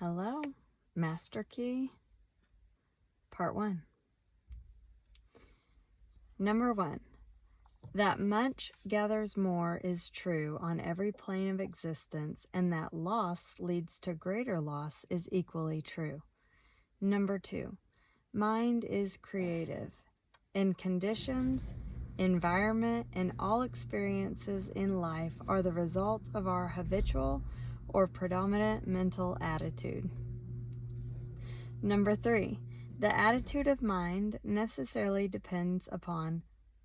Hello, Master Key, Part 1. Number 1. That much gathers more is true on every plane of existence, and that loss leads to greater loss is equally true. Number 2. Mind is creative. In conditions, environment, and all experiences in life are the result of our habitual or predominant mental attitude. Number 3. The attitude of mind necessarily depends upon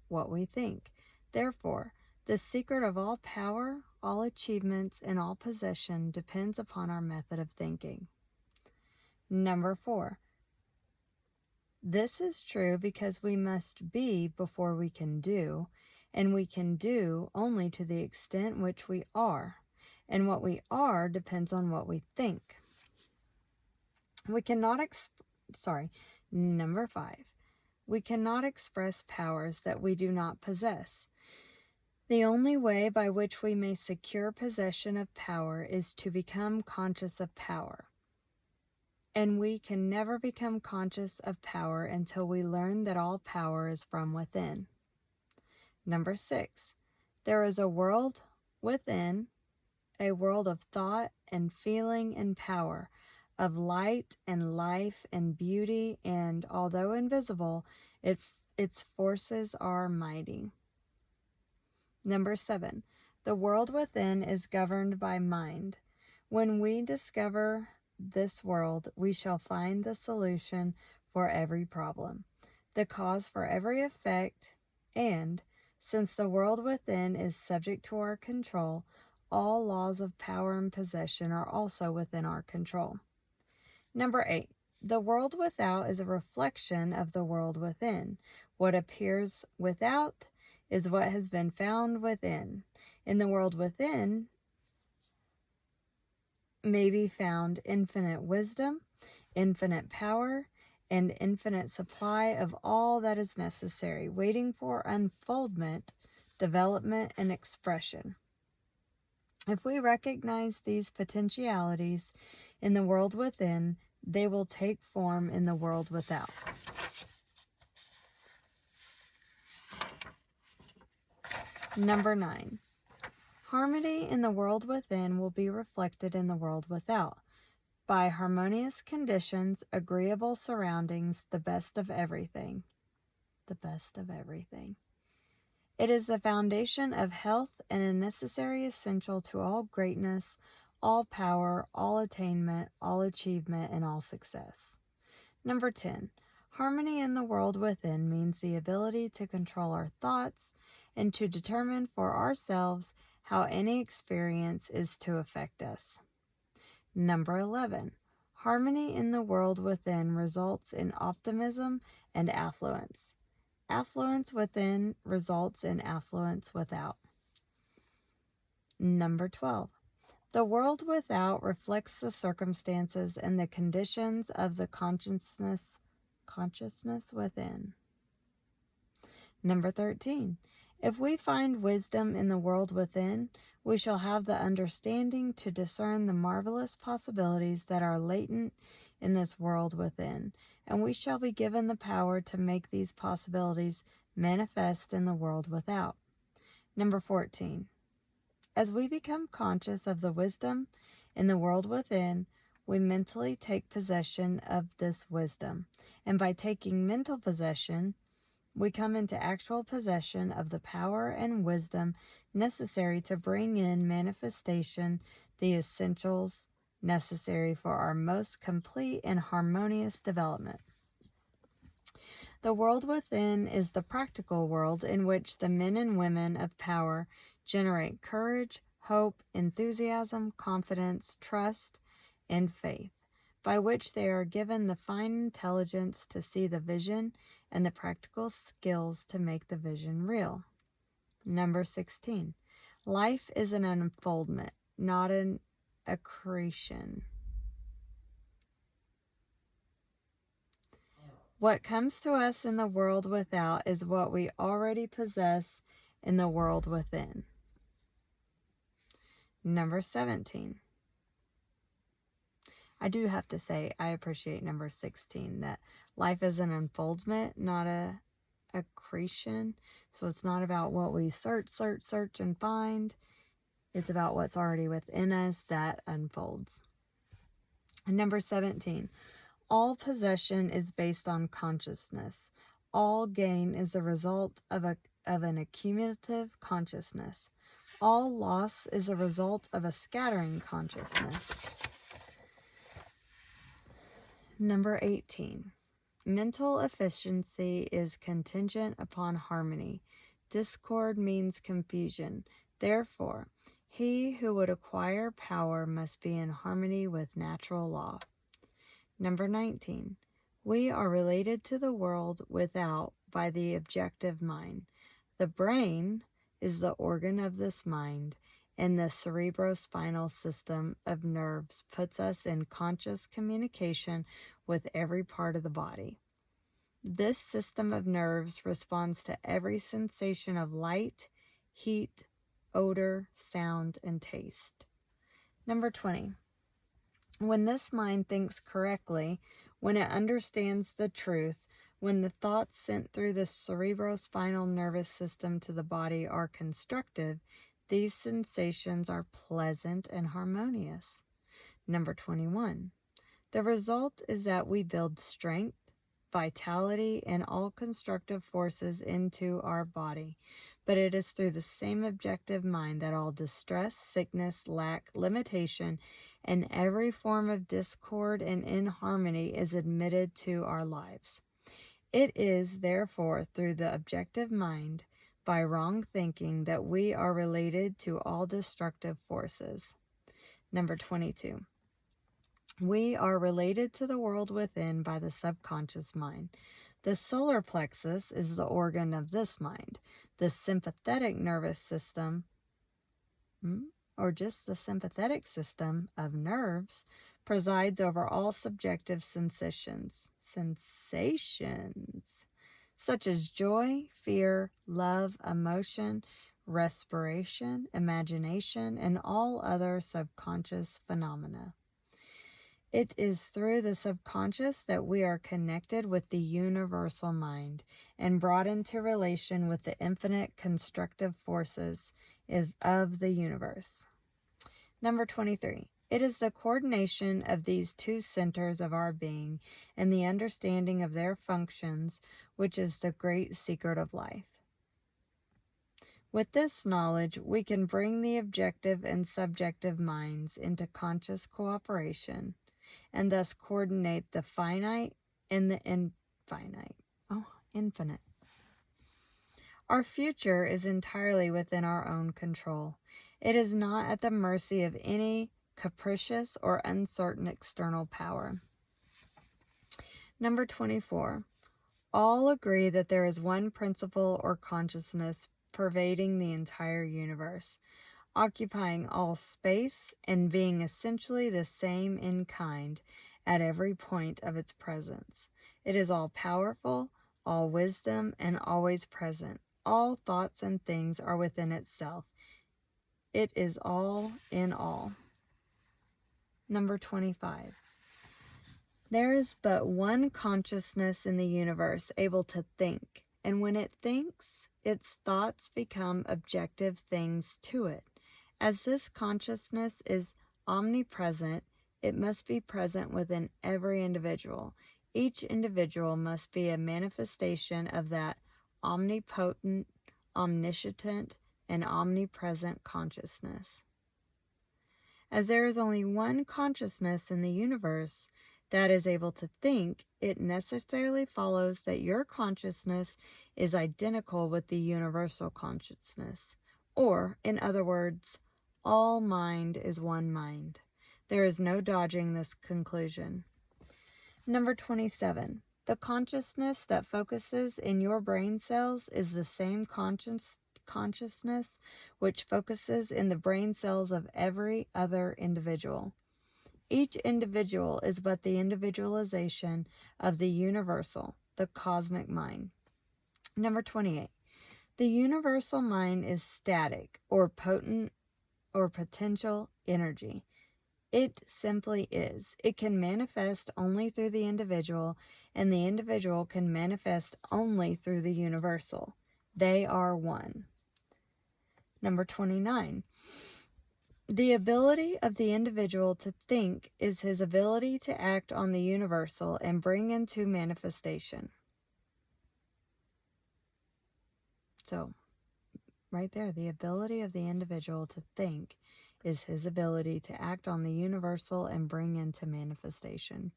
what we think. Therefore, the secret of all power, all achievements, and all possession depends upon our method of thinking. Number 4. This is true because we must be before we can do, and we can do only to the extent which we are, and what we are depends on what we think. We cannot Number 5. We cannot express powers that we do not possess. The only way by which we may secure possession of power is to become conscious of power. And we can never become conscious of power until we learn that all power is from within. Number 6. There is a world within, a world of thought and feeling and power, of light and life and beauty, and although invisible, its forces are mighty. Number 7. The world within is governed by mind. When we discover this world, we shall find the solution for every problem, the cause for every effect, and, since the world within is subject to our control, all laws of power and possession are also within our control. Number 8. The world without is a reflection of the world within. What appears without is what has been found within. In the world within may be found infinite wisdom, infinite power, and infinite supply of all that is necessary, waiting for unfoldment, development, and expression. If we recognize these potentialities in the world within, they will take form in the world without. Number 9. Harmony in the world within will be reflected in the world without. By harmonious conditions, agreeable surroundings, the best of everything. The best of everything. It is the foundation of health and a necessary essential to all greatness, all power, all attainment, all achievement, and all success. Number 10. Harmony in the world within means the ability to control our thoughts and to determine for ourselves how any experience is to affect us. Number 11. Harmony in the world within results in optimism and affluence. Affluence within results in affluence without. Number 12. The world without reflects the circumstances and the conditions of the consciousness within. Number 13. If we find wisdom in the world within, we shall have the understanding to discern the marvelous possibilities that are latent in this world within, and we shall be given the power to make these possibilities manifest in the world without. Number 14. As we become conscious of the wisdom in the world within, we mentally take possession of this wisdom, and by taking mental possession, we come into actual possession of the power and wisdom necessary to bring in manifestation the essentials necessary for our most complete and harmonious development. The world within is the practical world in which the men and women of power generate courage, hope, enthusiasm, confidence, trust, and faith, by which they are given the fine intelligence to see the vision and the practical skills to make the vision real. Number 16. Life is an unfoldment, not an accretion. What comes to us in the world without is what we already possess in the world within. Number 17. I do have to say, I appreciate number 16, that life is an unfoldment, not a accretion. So it's not about what we search, and find. It's about what's already within us that unfolds. And number 17, all possession is based on consciousness. All gain is a result of an accumulative consciousness. All loss is a result of a scattering consciousness. Number 18. Mental efficiency is contingent upon harmony. Discord means confusion. Therefore, he who would acquire power must be in harmony with natural law. Number 19. We are related to the world without by the objective mind. The brain is the organ of this mind, and the cerebrospinal system of nerves puts us in conscious communication with every part of the body. This system of nerves responds to every sensation of light, heat, odor, sound, and taste. Number 20. When this mind thinks correctly, when it understands the truth, when the thoughts sent through the cerebrospinal nervous system to the body are constructive, these sensations are pleasant and harmonious. Number 21. The result is that we build strength, vitality, and all constructive forces into our body. But it is through the same objective mind that all distress, sickness, lack, limitation, and every form of discord and inharmony is admitted to our lives. It is, therefore, through the objective mind, by wrong thinking, that we are related to all destructive forces. Number 22. We are related to the world within by the subconscious mind. The solar plexus is the organ of this mind. The sympathetic nervous system, or just the sympathetic system of nerves, presides over all subjective sensations, such as joy, fear, love, emotion, respiration, imagination, and all other subconscious phenomena. It is through the subconscious that we are connected with the universal mind and brought into relation with the infinite constructive forces of the universe. Number 23. It is the coordination of these two centers of our being and the understanding of their functions which is the great secret of life. With this knowledge, we can bring the objective and subjective minds into conscious cooperation and thus coordinate the finite and the infinite. Our future is entirely within our own control. It is not at the mercy of any capricious or uncertain external power. Number 24. All agree that there is one principle or consciousness pervading the entire universe, occupying all space and being essentially the same in kind at every point of its presence. It is all powerful, all wisdom, and always present. All thoughts and things are within itself. It is all in all. Number 25. There is but one consciousness in the universe able to think, and when it thinks, its thoughts become objective things to it. As this consciousness is omnipresent, it must be present within every individual. Each individual must be a manifestation of that omnipotent, omniscient, and omnipresent consciousness. As there is only one consciousness in the universe that is able to think, it necessarily follows that your consciousness is identical with the universal consciousness. Or, in other words, all mind is one mind. There is no dodging this conclusion. Number 27. The consciousness that focuses in your brain cells is the same consciousness which focuses in the brain cells of every other individual. Each individual is but the individualization of the universal, the cosmic mind. Number 28. The universal mind is static or potent or potential energy. It simply is. It can manifest only through the individual, and the individual can manifest only through the universal. They are one. Number 29. The ability of the individual to think is his ability to act on the universal and bring into manifestation. So, right there, the ability of the individual to think is his ability to act on the universal and bring into manifestation.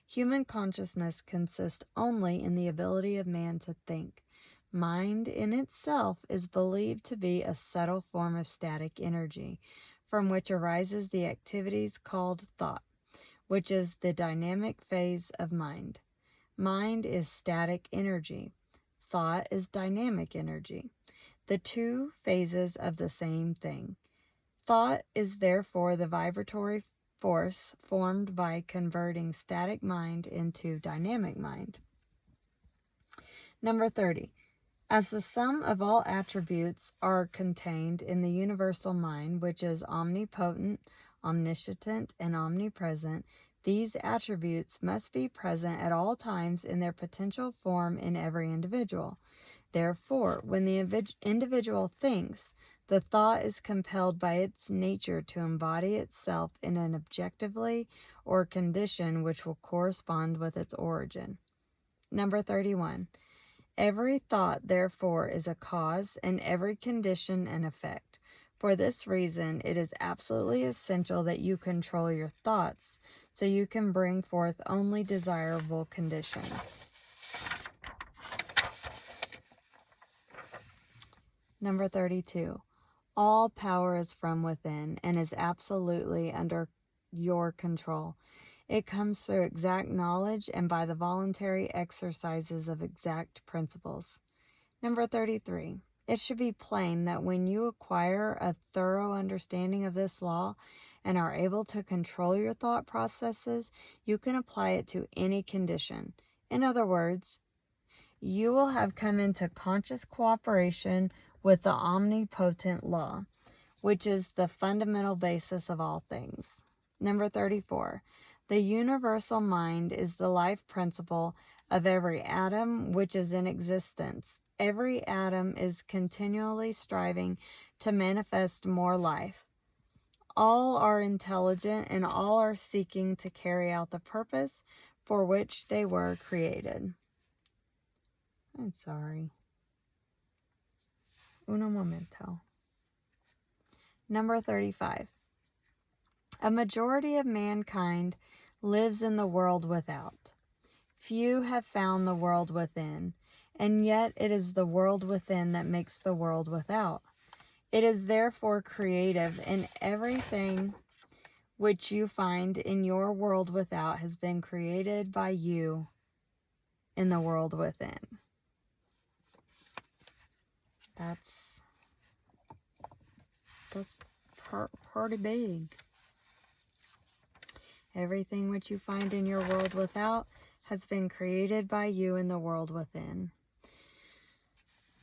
Human consciousness consists only in the ability of man to think. Mind in itself is believed to be a subtle form of static energy, from which arises the activities called thought, which is the dynamic phase of mind. Mind is static energy. Thought is dynamic energy. The two phases of the same thing. Thought is therefore the vibratory force formed by converting static mind into dynamic mind. Number 30. As the sum of all attributes are contained in the universal mind, which is omnipotent, omniscient, and omnipresent, these attributes must be present at all times in their potential form in every individual. Therefore, when the individual thinks, the thought is compelled by its nature to embody itself in an objectively or condition which will correspond with its origin. Number 31. Every thought, therefore, is a cause, and every condition an effect. For this reason, it is absolutely essential that you control your thoughts, so you can bring forth only desirable conditions. Number 32. All power is from within and is absolutely under your control. It comes through exact knowledge and by the voluntary exercises of exact principles. Number 33. It should be plain that when you acquire a thorough understanding of this law and are able to control your thought processes, you can apply it to any condition. In other words, you will have come into conscious cooperation with the omnipotent law, which is the fundamental basis of all things. Number 34. The universal mind is the life principle of every atom which is in existence. Every atom is continually striving to manifest more life. All are intelligent and all are seeking to carry out the purpose for which they were created. I'm sorry. Uno momento. Number 35. A majority of mankind lives in the world without. Few have found the world within, and yet it is the world within that makes the world without. It is therefore creative, and everything which you find in your world without has been created by you in the world within. That's pretty big. Everything which you find in your world without has been created by you in the world within.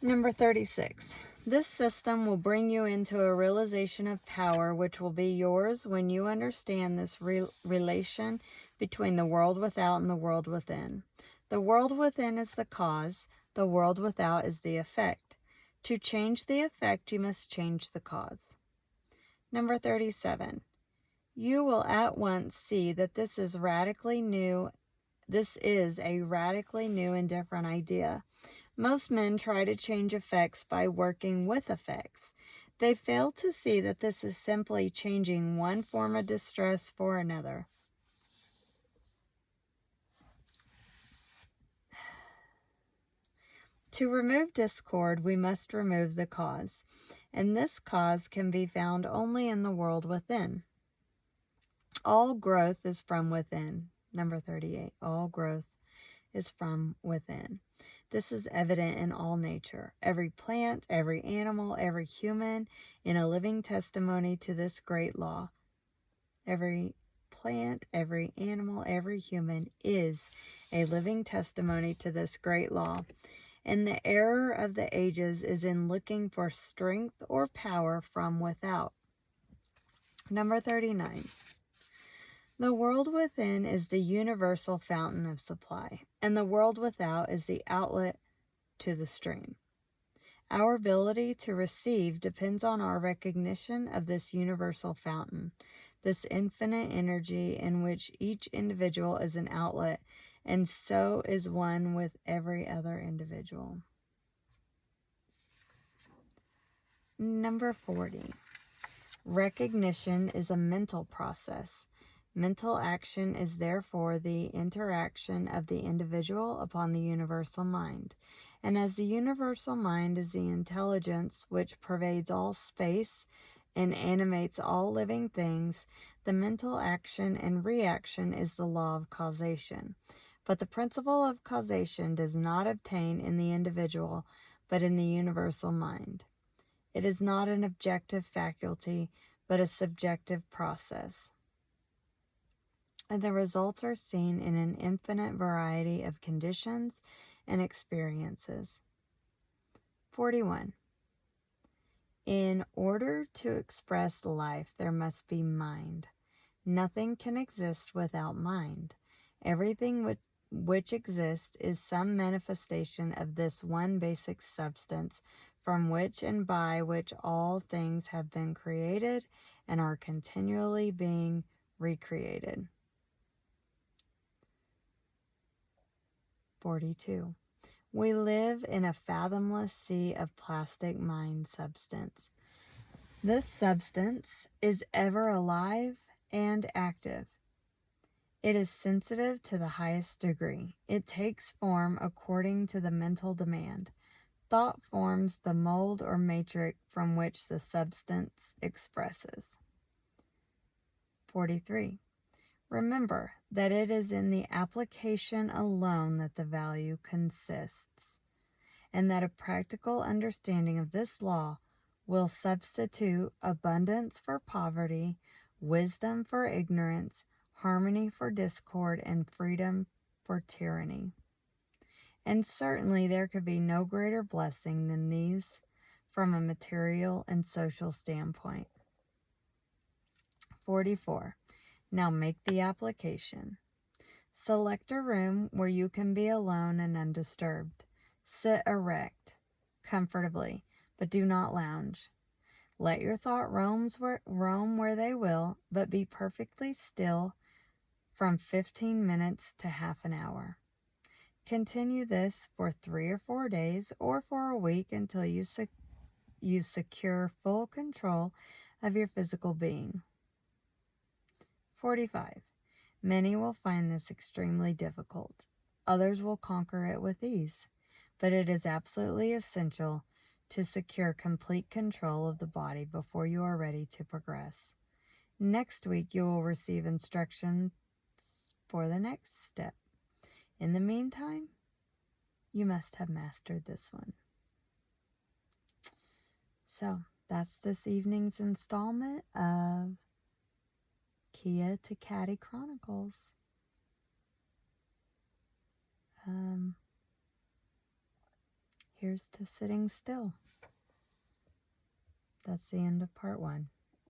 Number 36. This system will bring you into a realization of power which will be yours when you understand this relation between the world without and the world within. The world within is the cause, the world without is the effect. To change the effect, you must change the cause. Number 37. You will at once see that this is a radically new and different idea. Most men try to change effects by working with effects. They fail to see that this is simply changing one form of distress for another. To remove discord, we must remove the cause, and this cause can be found only in the world within. All growth is from within. Number 38. All growth is from within. This is evident in all nature. Every plant, every animal, every human, in a living testimony to this great law. Every plant, every animal, every human is a living testimony to this great law. And the error of the ages is in looking for strength or power from without. Number 39. The world within is the universal fountain of supply, and the world without is the outlet to the stream. Our ability to receive depends on our recognition of this universal fountain, this infinite energy in which each individual is an outlet, and so is one with every other individual. Number 40. Recognition is a mental process. Mental action is therefore the interaction of the individual upon the universal mind. And as the universal mind is the intelligence which pervades all space and animates all living things, the mental action and reaction is the law of causation. But the principle of causation does not obtain in the individual, but in the universal mind. It is not an objective faculty, but a subjective process. And the results are seen in an infinite variety of conditions and experiences. 41. In order to express life, there must be mind. Nothing can exist without mind. Everything which exists is some manifestation of this one basic substance, from which and by which all things have been created and are continually being recreated. 42. We live in a fathomless sea of plastic mind substance. This substance is ever alive and active. It is sensitive to the highest degree. It takes form according to the mental demand. Thought forms the mold or matrix from which the substance expresses. 43. Remember that it is in the application alone that the value consists, and that a practical understanding of this law will substitute abundance for poverty, wisdom for ignorance, harmony for discord, and freedom for tyranny. And certainly there could be no greater blessing than these from a material and social standpoint. 44. Now make the application. Select a room where you can be alone and undisturbed. Sit erect, comfortably, but do not lounge. Let your thought roam where they will, but be perfectly still from 15 minutes to half an hour. Continue this for 3 or 4 days or for a week until you secure full control of your physical being. 45. Many will find this extremely difficult. Others will conquer it with ease. But it is absolutely essential to secure complete control of the body before you are ready to progress. Next week, you will receive instructions for the next step. In the meantime, you must have mastered this one. So, that's this evening's installment of Kia to Caddy Chronicles. Here's to sitting still. That's the end of part 1.